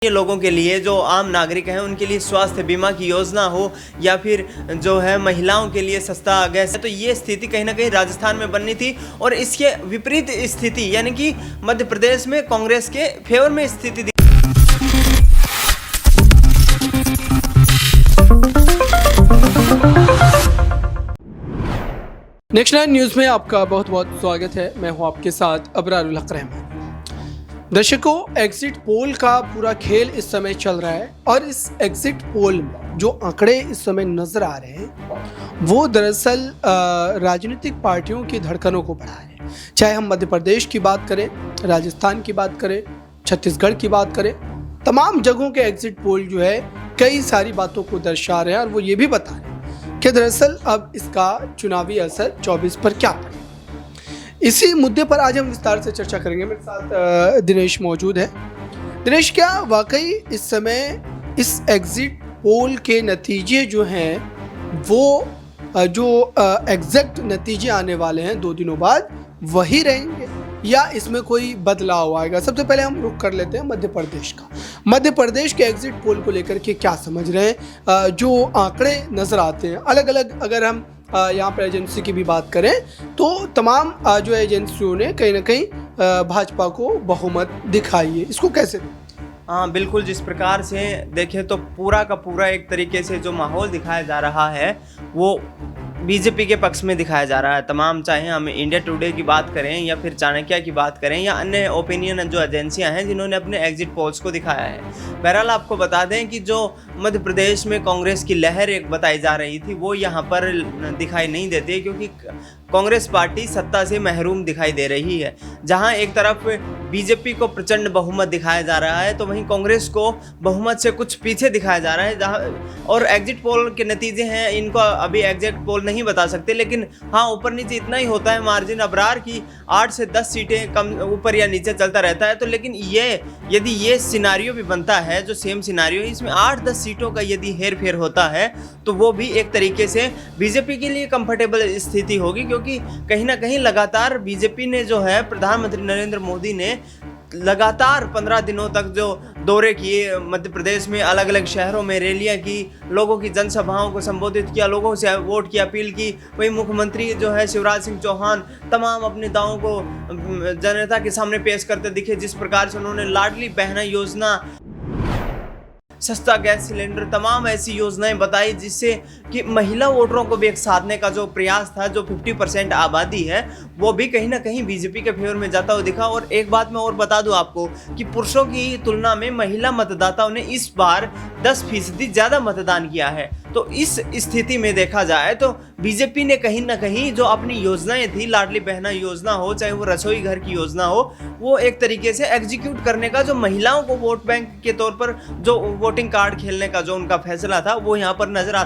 ये लोगों के लिए जो आम नागरिक हैं उनके लिए स्वास्थ्य बीमा की योजना हो या फिर जो है महिलाओं के लिए सस्ता गैस, तो ये स्थिति कहीं ना कहीं राजस्थान में बननी थी। और इसके विपरीत स्थिति यानी कि मध्य प्रदेश में कांग्रेस के फेवर में स्थिति नेक्स्ट 9 न्यूज़ में आपका बहुत बहुत स्वागत है। मैं हूं आपके साथ अबरारुल हक रहमान। दर्शकों, एग्जिट पोल का पूरा खेल इस समय चल रहा है और इस एग्जिट पोल में जो आंकड़े इस समय नजर आ रहे हैं वो दरअसल राजनीतिक पार्टियों की धड़कनों को बढ़ा रहे हैं। चाहे हम मध्य प्रदेश की बात करें, राजस्थान की बात करें, छत्तीसगढ़ की बात करें, तमाम जगहों के एग्जिट पोल जो है कई सारी बातों को दर्शा रहे हैं और वो ये भी बता रहे हैं कि दरअसल अब इसका चुनावी असर 24 पर क्या पड़ेगा। इसी मुद्दे पर आज हम विस्तार से चर्चा करेंगे। मेरे साथ दिनेश मौजूद है। दिनेश, क्या वाकई इस समय इस एग्जिट पोल के नतीजे जो हैं वो जो एग्जैक्ट नतीजे आने वाले हैं 2 दिनों बाद वही रहेंगे या इसमें कोई बदलाव आएगा? सबसे पहले हम रुख कर लेते हैं मध्य प्रदेश का। मध्य प्रदेश के एग्जिट पोल को लेकर के क्या समझ रहे हैं? जो आंकड़े नज़र आते हैं अलग अलग, अगर हम यहाँ पर एजेंसी की भी बात करें तो तमाम जो एजेंसियों ने कहीं ना कहीं भाजपा को बहुमत दिखाई है। इसको कैसे? हाँ बिल्कुल, जिस प्रकार से देखें तो पूरा का पूरा एक तरीके से जो माहौल दिखाया जा रहा है वो बीजेपी के पक्ष में दिखाया जा रहा है। तमाम, चाहे हम इंडिया टुडे की बात करें या फिर चाणक्य की बात करें या अन्य ओपिनियन जो एजेंसियां हैं जिन्होंने अपने एग्जिट पोल्स को दिखाया है। बहरहाल आपको बता दें कि जो मध्य प्रदेश में कांग्रेस की लहर एक बताई जा रही थी वो यहाँ पर दिखाई नहीं देती है, क्योंकि कांग्रेस पार्टी सत्ता से महरूम दिखाई दे रही है। जहां एक तरफ बीजेपी को प्रचंड बहुमत दिखाया जा रहा है तो वहीं कांग्रेस को बहुमत से कुछ पीछे दिखाया जा रहा है। जहां और एग्जिट पोल के नतीजे हैं, इनको अभी एग्जिट पोल नहीं बता सकते, लेकिन हाँ ऊपर नीचे इतना ही होता है मार्जिन अबरार की 8 से 10 सीटें कम ऊपर या नीचे चलता रहता है। तो लेकिन ये यदि ये सिनारियो भी बनता है जो सेम सिनारियो है, इसमें 8-10 सीटों का यदि हेर फेर होता है तो वो भी एक तरीके से बीजेपी के लिए कंफर्टेबल स्थिति होगी, क्योंकि कहीं ना कहीं लगातार बीजेपी ने जो है प्रधानमंत्री नरेंद्र मोदी ने लगातार 15 दिनों तक जो दौरे किए मध्य प्रदेश में, अलग अलग शहरों में रैलियां की, लोगों की जनसभाओं को संबोधित किया, लोगों से वोट की अपील की। वहीं मुख्यमंत्री जो है शिवराज सिंह चौहान तमाम अपने दावों को जनता के सामने पेश करते दिखे। जिस प्रकार से उन्होंने लाडली बहना योजना, सस्ता गैस सिलेंडर, तमाम ऐसी योजनाएं बताई जिससे कि महिला वोटरों को भी एक साधने का जो प्रयास था, जो 50% आबादी है वो भी कहीं ना कहीं बीजेपी के फेवर में जाता हुआ दिखा। और एक बात मैं और बता दूं आपको कि पुरुषों की तुलना में महिला मतदाताओं ने इस बार 10% ज़्यादा मतदान किया है। तो इस स्थिति में देखा जाए तो बीजेपी ने कहीं ना कहीं जो अपनी योजनाएं थी, लाडली बहना योजना हो, चाहे वो रसोई घर की योजना हो, वो एक तरीके से एग्जीक्यूट करने का, जो महिलाओं को वोट बैंक के तौर पर जो वोटिंग कार्ड खेलने का जो उनका फैसला था वो यहाँ पर नजर आ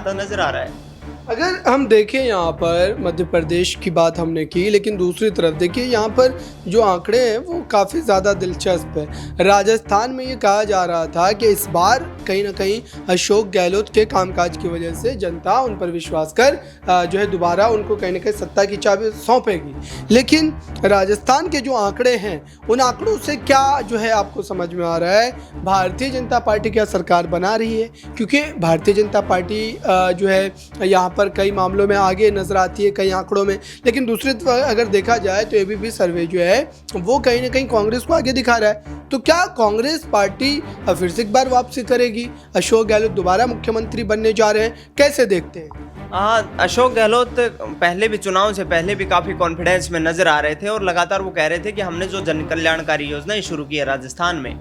रहा है। अगर हम देखें यहाँ पर मध्य प्रदेश की बात हमने की, लेकिन दूसरी तरफ देखिए यहाँ पर जो आंकड़े हैं वो काफ़ी ज़्यादा दिलचस्प है। राजस्थान में ये कहा जा रहा था कि इस बार कहीं ना कहीं अशोक गहलोत के कामकाज की वजह से जनता उन पर विश्वास कर जो है दोबारा उनको कहीं ना कहीं सत्ता की चाबी सौंपेगी। लेकिन राजस्थान के जो आंकड़े हैं उन आंकड़ों से क्या जो है आपको समझ में आ रहा है? भारतीय जनता पार्टी क्या सरकार बना रही है? क्योंकि भारतीय जनता पार्टी जो है यहाँ पर कई मामलों में आगे नजर आती है, कई आंकड़ों में, लेकिन दूसरी तरफ अगर देखा जाए तो एबीपी सर्वे जो है वो कहीं ना कहीं कांग्रेस को आगे दिखा रहा है। तो क्या कांग्रेस पार्टी फिर से एक बार वापसी करेगी? अशोक गहलोत दोबारा मुख्यमंत्री बनने जा रहे हैं, कैसे देखते हैं? अशोक गहलोत पहले भी, चुनाव से पहले भी काफ़ी कॉन्फिडेंस में नजर आ रहे थे और लगातार वो कह रहे थे कि हमने जो जन कल्याणकारी योजनाएं शुरू की है राजस्थान में,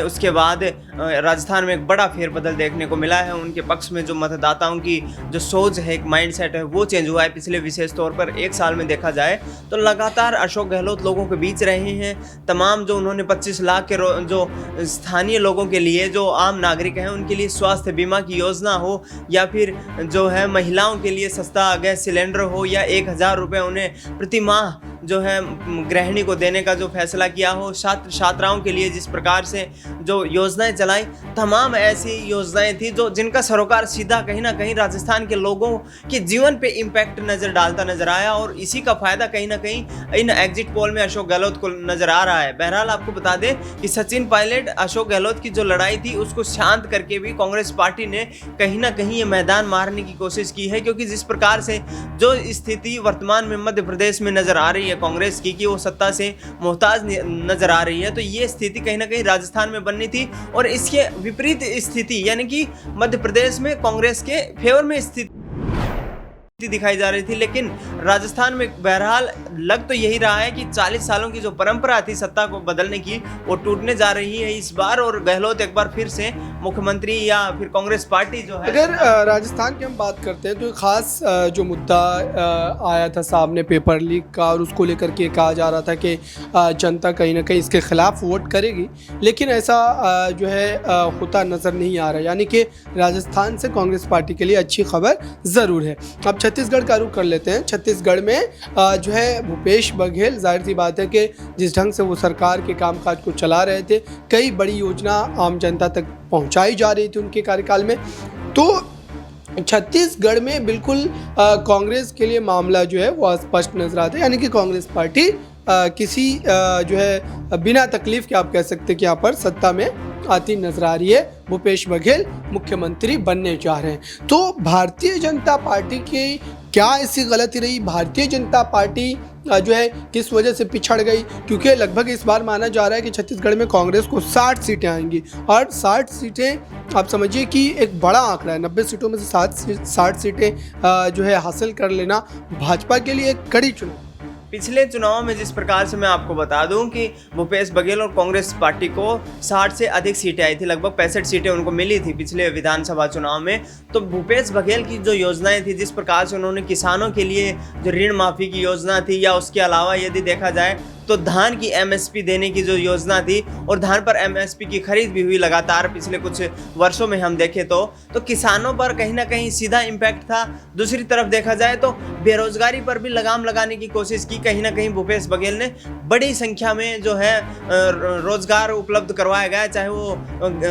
उसके बाद राजस्थान में एक बड़ा फेरबदल देखने को मिला है। उनके पक्ष में जो मतदाताओं की जो सोच है, एक माइंडसेट है, वो चेंज हुआ है पिछले विशेष तौर पर 1 साल में देखा जाए तो लगातार अशोक गहलोत लोगों के बीच रहे हैं। तमाम जो उन्होंने 25 लाख के जो स्थानीय लोगों के लिए, जो आम नागरिक हैं उनके लिए स्वास्थ्य बीमा की योजना हो या फिर जो है महिलाओं के लिए सस्ता गैस सिलेंडर हो या 1000 रुपये उन्हें प्रति माह जो है गृहिणी को देने का जो फैसला किया हो, छात्र छात्राओं के लिए जिस प्रकार से जो योजनाएं चलाई, तमाम ऐसी योजनाएं थी जो जिनका सरोकार सीधा कहीं ना कहीं राजस्थान के लोगों के जीवन पे इम्पैक्ट डालता नजर आया, और इसी का फायदा कहीं ना कहीं इन एग्जिट पोल में अशोक गहलोत को नजर आ रहा है। बहरहाल आपको बता दें कि सचिन पायलट अशोक गहलोत की जो लड़ाई थी उसको शांत करके भी कांग्रेस पार्टी ने कहीं ना कहीं ये मैदान मारने की कोशिश की है, क्योंकि जिस प्रकार से जो स्थिति वर्तमान में मध्य प्रदेश में नजर आ रही है कांग्रेस की कि वो सत्ता से मोहताज नजर आ रही है, तो ये स्थिति कहीं ना कहीं राजस्थान में बननी थी, और इसके विपरीत स्थिति यानी कि मध्य प्रदेश में कांग्रेस के फेवर में स्थिति दिखाई जा रही थी। लेकिन राजस्थान में बहरहाल लग तो यही रहा है कि 40 सालों की जो परंपरा थी सत्ता को बदलने की, वो टूटने जा रही है इस बार, और गहलोत एक बार फिर से मुख्यमंत्री या फिर कांग्रेस पार्टी जो है। अगर राजस्थान की हम बात करते हैं तो खास जो मुद्दा आया था सामने पेपर लीक का, और उसको लेकर के कहा जा रहा था कि जनता कहीं ना कहीं इसके खिलाफ वोट करेगी, लेकिन ऐसा जो है होता नज़र नहीं आ रहा। यानी कि राजस्थान से कांग्रेस पार्टी के लिए अच्छी खबर ज़रूर है। अब छत्तीसगढ़ का रुख कर लेते हैं। छत्तीसगढ़ में जो है भूपेश बघेल, जाहिर सी बात है कि जिस ढंग से वो सरकार के कामकाज को चला रहे थे, कई बड़ी योजना आम जनता तक पहुंचाई जा रही थी उनके कार्यकाल में, तो छत्तीसगढ़ में बिल्कुल कांग्रेस के लिए मामला जो है वो अस्पष्ट नजर आता है। यानी कि कांग्रेस पार्टी किसी जो है बिना तकलीफ के आप कह सकते हैं कि यहाँ पर सत्ता में आती नजर आ रही है। भूपेश बघेल मुख्यमंत्री बनने जा रहे हैं। तो भारतीय जनता पार्टी की क्या ऐसी गलती रही? भारतीय जनता पार्टी जो है किस वजह से पिछड़ गई? क्योंकि लगभग इस बार माना जा रहा है कि छत्तीसगढ़ में कांग्रेस को 60 सीटें आएंगी, और 60 सीटें आप समझिए कि एक बड़ा आंकड़ा है। 90 सीटों में से 60 सीटें जो है हासिल कर लेना भाजपा के लिए एक कड़ी चुनौती। पिछले चुनाव में जिस प्रकार से मैं आपको बता दूं कि भूपेश बघेल और कांग्रेस पार्टी को 60 से अधिक सीटें आई थी, लगभग 65 सीटें उनको मिली थी पिछले विधानसभा चुनाव में। तो भूपेश बघेल की जो योजनाएं थी, जिस प्रकार से उन्होंने किसानों के लिए जो ऋण माफ़ी की योजना थी, या उसके अलावा यदि देखा जाए तो धान की एमएसपी देने की जो योजना थी, और धान पर एमएसपी की खरीद भी हुई लगातार पिछले कुछ वर्षों में हम देखें तो किसानों पर कहीं ना कहीं सीधा इम्पैक्ट था। दूसरी तरफ देखा जाए तो बेरोजगारी पर भी लगाम लगाने की कोशिश की। कहीं ना कहीं भूपेश बघेल ने बड़ी संख्या में जो है रोजगार उपलब्ध करवाया गया, चाहे वो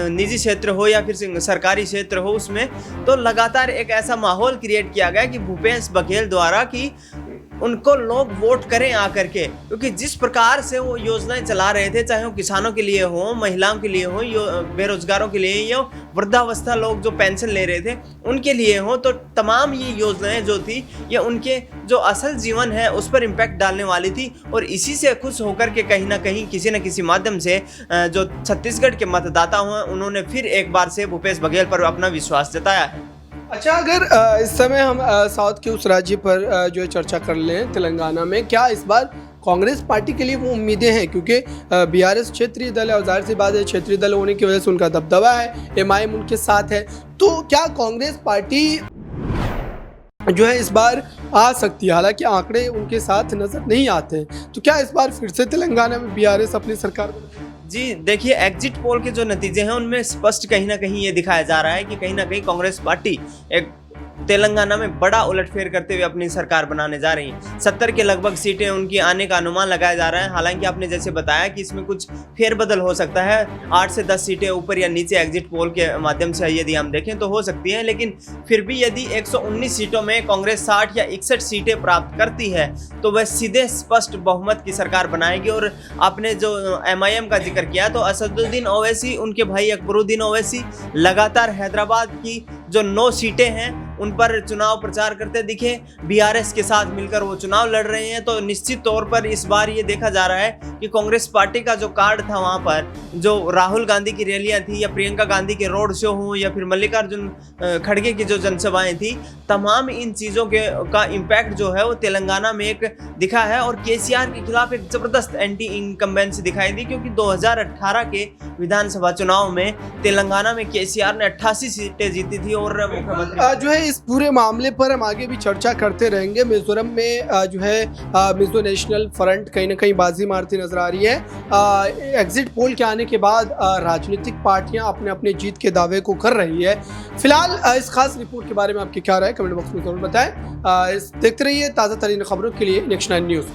निजी क्षेत्र हो या फिर सरकारी क्षेत्र हो, उसमें तो लगातार एक ऐसा माहौल क्रिएट किया गया कि भूपेश बघेल द्वारा कि उनको लोग वोट करें आकर के, क्योंकि जिस प्रकार से वो योजनाएं चला रहे थे, चाहे वो किसानों के लिए हो, महिलाओं के लिए हो, बेरोजगारों के लिए, या वृद्धावस्था लोग जो पेंशन ले रहे थे उनके लिए हो, तो तमाम ये योजनाएं जो थी ये उनके जो असल जीवन है उस पर इम्पैक्ट डालने वाली थी। और इसी से खुश होकर के कहीं ना कहीं किसी न किसी माध्यम से जो छत्तीसगढ़ के मतदाता हुए उन्होंने फिर एक बार से भूपेश बघेल पर अपना विश्वास जताया है। अच्छा, अगर इस समय हम साउथ के उस राज्य पर जो है चर्चा कर लें, तेलंगाना में, क्या इस बार कांग्रेस पार्टी के लिए वो उम्मीदें हैं? क्योंकि बीआरएस क्षेत्रीय दल है, और जाहिर सी बात है क्षेत्रीय दल होने की वजह से उनका दबदबा है, एमआईएम उनके साथ है, तो क्या कांग्रेस पार्टी जो है इस बार आ सकती है? हालांकि आंकड़े उनके साथ नजर नहीं आते हैं, तो क्या इस बार फिर से तेलंगाना में बीआरएस अपनी सरकार? जी देखिए, एग्जिट पोल के जो नतीजे हैं उनमें स्पष्ट कहीं ना कहीं ये दिखाया जा रहा है कि कहीं ना कहीं कांग्रेस पार्टी एक तेलंगाना में बड़ा उलटफेर करते हुए अपनी सरकार बनाने जा रही है। 70 के लगभग सीटें उनकी आने का अनुमान लगाया जा रहा है। हालांकि आपने जैसे बताया कि इसमें कुछ फेरबदल हो सकता है, 8 से 10 सीटें ऊपर या नीचे एग्जिट पोल के माध्यम से यदि हम देखें तो हो सकती है, लेकिन फिर भी यदि 119 सीटों में कांग्रेस 60 या 61 सीटें प्राप्त करती है तो वह सीधे स्पष्ट बहुमत की सरकार बनाएगी। और आपने जो एमआईएम का जिक्र किया, तो असदुद्दीन ओवैसी, उनके भाई अकबरुद्दीन ओवैसी लगातार हैदराबाद की जो 9 सीटें हैं उन पर चुनाव प्रचार करते दिखे। बीआरएस के साथ मिलकर वो चुनाव लड़ रहे हैं। तो निश्चित तौर पर इस बार ये देखा जा रहा है कि कांग्रेस पार्टी का जो कार्ड था, वहाँ पर जो राहुल गांधी की रैलियां थी, या प्रियंका गांधी के रोड शो हों, या फिर मल्लिकार्जुन खड़गे की जो जनसभाएं थी, तमाम इन चीज़ों का इम्पैक्ट जो है वो तेलंगाना में एक दिखा है। और केसीआर के खिलाफ एक जबरदस्त एंटी इनकम्बेंसी दिखाई दी, क्योंकि 2018 के विधानसभा चुनाव में तेलंगाना में केसीआर ने 88 सीटें जीती थी। और मुख्यमंत्री जो है इस पूरे मामले पर हम आगे भी चर्चा करते रहेंगे। मिजोरम में जो है मिजो नेशनल फ्रंट कहीं ना कहीं बाजी मारती नजर आ रही है। एग्जिट पोल के आने के बाद राजनीतिक पार्टियां अपने अपने जीत के दावे को कर रही है। फिलहाल इस खास रिपोर्ट के बारे में आपकी क्या राय, कमेंट बॉक्स में जरूर बताएं। देखते रहिए ताज़ा तरीन खबरों के लिए नेक्स्ट 9 न्यूज़।